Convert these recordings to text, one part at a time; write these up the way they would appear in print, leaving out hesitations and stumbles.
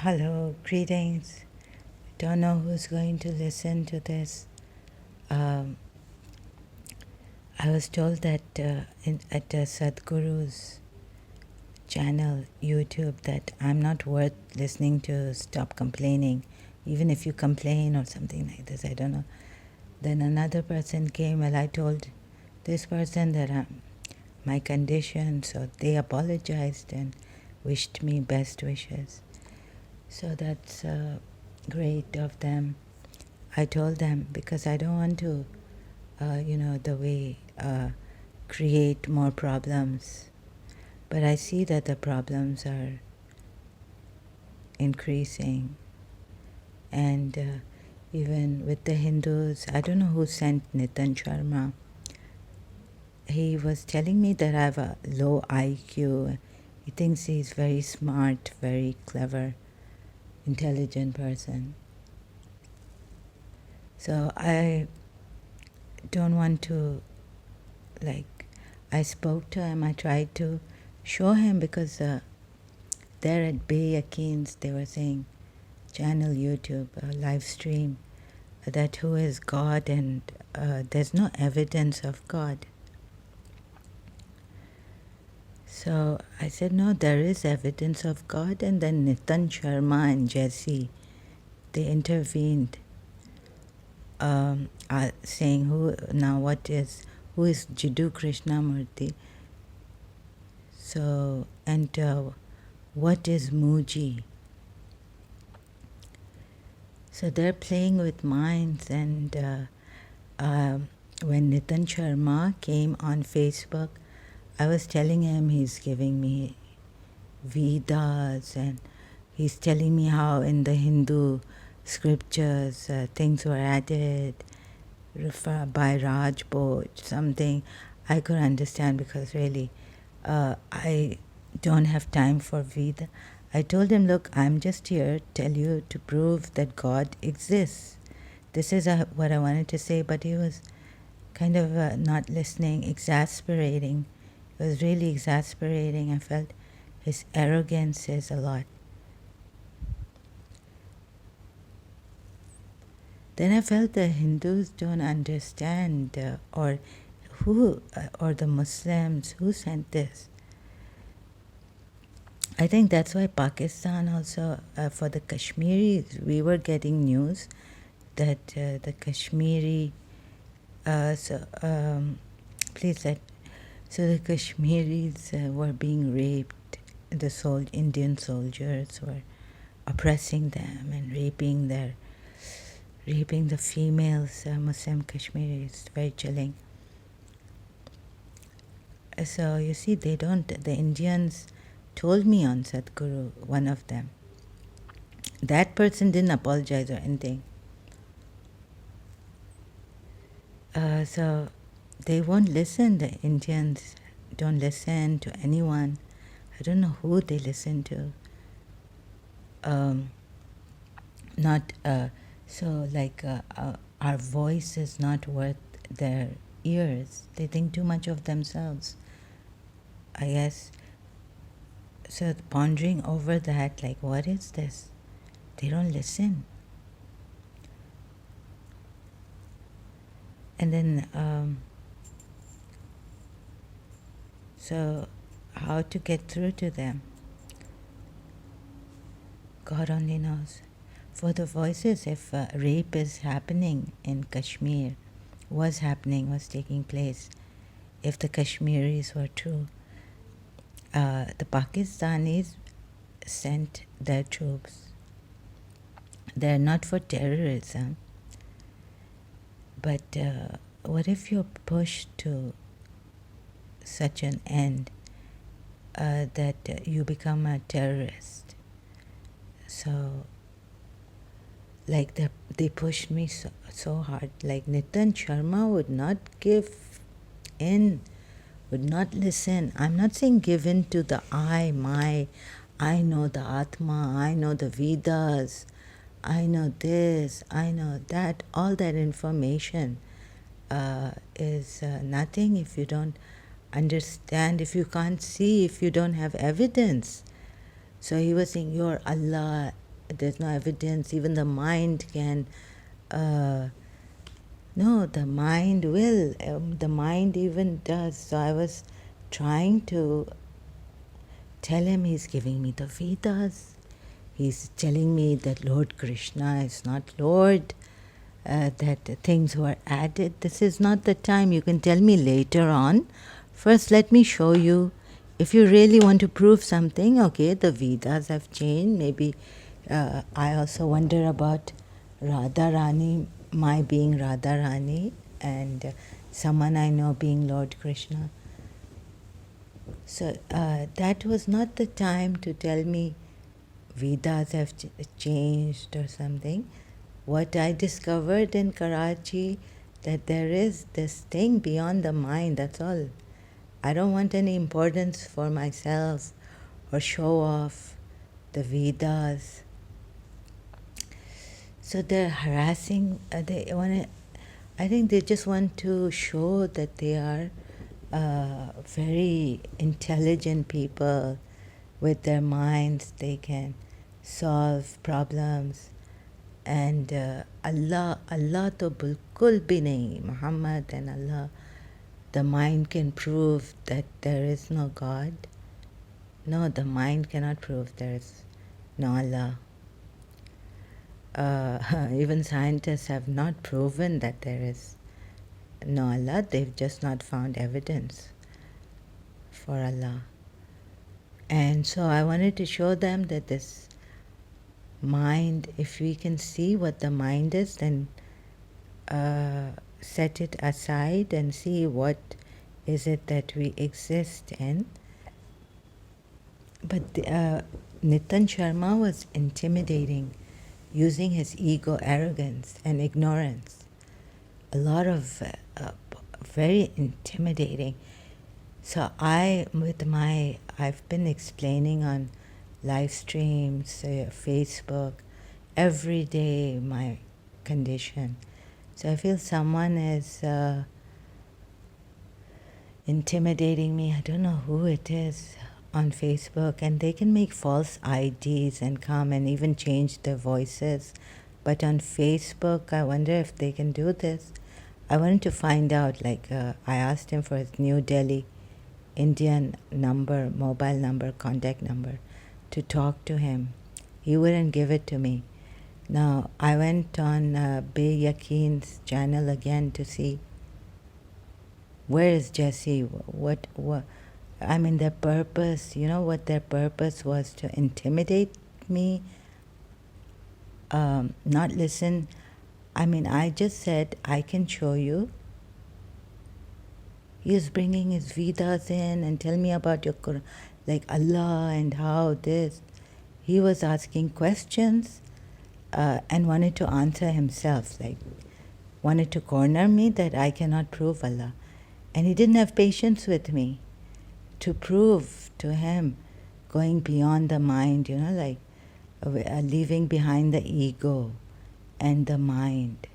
Hello, greetings. Don't know who's going to listen to this. Um, I was told that at Sadhguru's channel, YouTube, that I'm not worth listening to. Stop complaining. Even if you complain or something like this, I don't know. Then another person came and I told this person that my condition, so they apologized and wished me best wishes. So that's great of them. I told them because I don't want to, the way create more problems. But I see that the problems are increasing. And even with the Hindus, I don't know who sent Nitin Sharma. He was telling me that I have a low IQ. He thinks he's very smart, very clever, intelligent person. So I don't want to, I spoke to him, I tried to show him because there at Bay Akins, they were saying, channel YouTube, live stream, that who is God, and there's no evidence of God. So I said, no, there is evidence of God. And then Nitin Sharma and Jesse, they intervened, saying, who is Jiddu Krishnamurti? So, and what is Muji? So they're playing with minds, and when Nitin Sharma came on Facebook, I was telling him he's giving me Vedas, and he's telling me how in the Hindu scriptures things were added by Rajput, something I could understand because really I don't have time for Veda. I told him, look, I'm just here to tell you to prove that God exists. This is what I wanted to say, but he was kind of not listening, exasperating. It was really exasperating. I felt his arrogance is a lot. Then I felt the Hindus don't understand, or the Muslims, who sent this? I think that's why Pakistan also, for the Kashmiris, we were getting news that the Kashmiri, please let, so the Kashmiris were being raped. The Indian soldiers were oppressing them and raping the females, Muslim Kashmiris. Very chilling. So you see, the Indians told me on Sadhguru, one of them. That person didn't apologize or anything. So they won't listen. The Indians don't listen to anyone. I don't know who they listen to. Our voice is not worth their ears. They think too much of themselves, I guess. So pondering over that, like, what is this? They don't listen. And then, so how to get through to them? God only knows. For the voices, if rape is happening in Kashmir, was taking place, if the Kashmiris were true, the Pakistanis sent their troops. They're not for terrorism. But what if you're pushed to such an end that you become a terrorist? So, like they pushed me so hard. Like Nitin Sharma would not give in, would not listen. I'm not saying give in to the I know the Atma, I know the Vedas, I know this, I know that. All that information is nothing if you don't understand, if you can't see, if you don't have evidence. So he was saying, your Allah there's no evidence. Even the mind can, uh, no, the mind will. The mind even does. So I was trying to tell him he's giving me the Vedas. He's telling me that Lord Krishna is not Lord, that things were added. This is not the time. You can tell me later on. First, let me show you. If you really want to prove something, okay, the Vedas have changed. Maybe I also wonder about Radha Rani, my being Radha Rani, and someone I know being Lord Krishna. So that was not the time to tell me Vedas have changed or something. What I discovered in Karachi, that there is this thing beyond the mind, that's all. I don't want any importance for myself or show off the Vedas. So they're harassing, I think they just want to show that they are very intelligent people with their minds. They can solve problems. And Allah to bilkul bhi nahi. Muhammad and Allah, the mind can prove that there is no God. No, the mind cannot prove there is no Allah. Even scientists have not proven that there is no Allah. They've just not found evidence for Allah. And so I wanted to show them that this mind, if we can see what the mind is, then set it aside and see what is it that we exist in. But Nitin Sharma was intimidating, using his ego, arrogance, and ignorance. A lot of very intimidating. So I've been explaining on live streams, Facebook, every day my condition. So I feel someone is intimidating me. I don't know who it is on Facebook, and they can make false IDs and come and even change their voices. But on Facebook, I wonder if they can do this. I wanted to find out, I asked him for his New Delhi Indian number, mobile number, contact number, to talk to him. He wouldn't give it to me. Now, I went on Bay Yakin's channel again to see where is Jesse. I mean, their purpose, you know what their purpose was? To intimidate me, not listen. I mean, I just said, I can show you. He is bringing his Vedas in and tell me about your Quran, like Allah and how this. He was asking questions and wanted to answer himself, wanted to corner me that I cannot prove Allah. And he didn't have patience with me to prove to him, going beyond the mind, leaving behind the ego and the mind.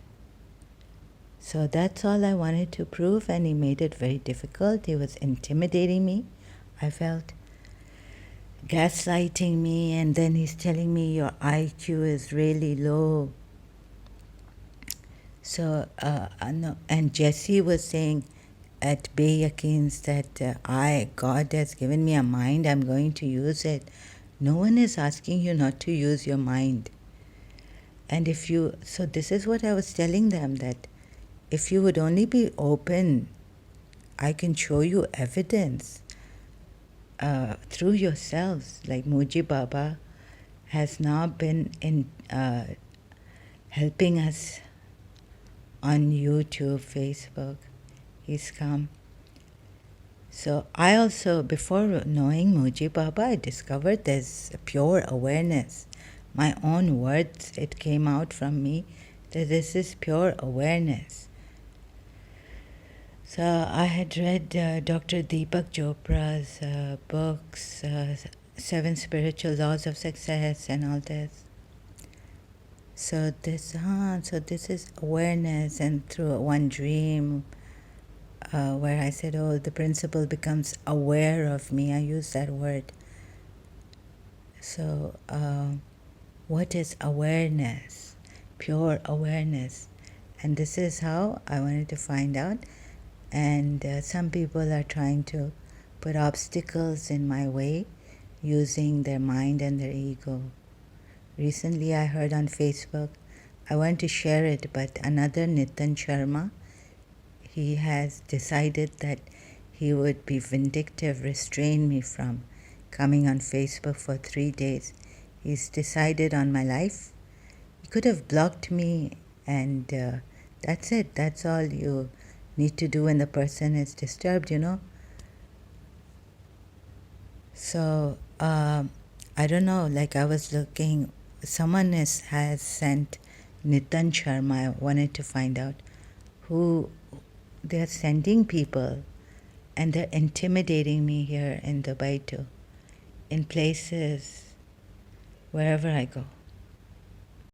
So that's all I wanted to prove, and he made it very difficult. He was intimidating me. I felt gaslighting me, and then he's telling me your IQ is really low. So, and Jesse was saying at Bay Yakins that God has given me a mind, I'm going to use it. No one is asking you not to use your mind. And so this is what I was telling them, that if you would only be open, I can show you evidence through yourselves. Like Muji Baba has now been helping us on YouTube, Facebook. He's come. So I also, before knowing Muji Baba, I discovered there's pure awareness. My own words, it came out from me that this is pure awareness. So I had read Dr. Deepak Chopra's books, 7 Spiritual Laws of Success and all this. So this is awareness, and through one dream where I said, the principle becomes aware of me. I use that word. So What is awareness? Pure awareness. And this is how I wanted to find out. And some people are trying to put obstacles in my way using their mind and their ego. Recently, I heard on Facebook, I want to share it, but another Nitin Sharma, he has decided that he would be vindictive, restrain me from coming on Facebook for 3 days. He's decided on my life. He could have blocked me, and that's it. That's all you need to do when the person is disturbed, you know. So I don't know, like I was looking, someone has sent Nitin Sharma. I wanted to find out who they're sending people, and they're intimidating me here in Dubai too, in places, wherever I go.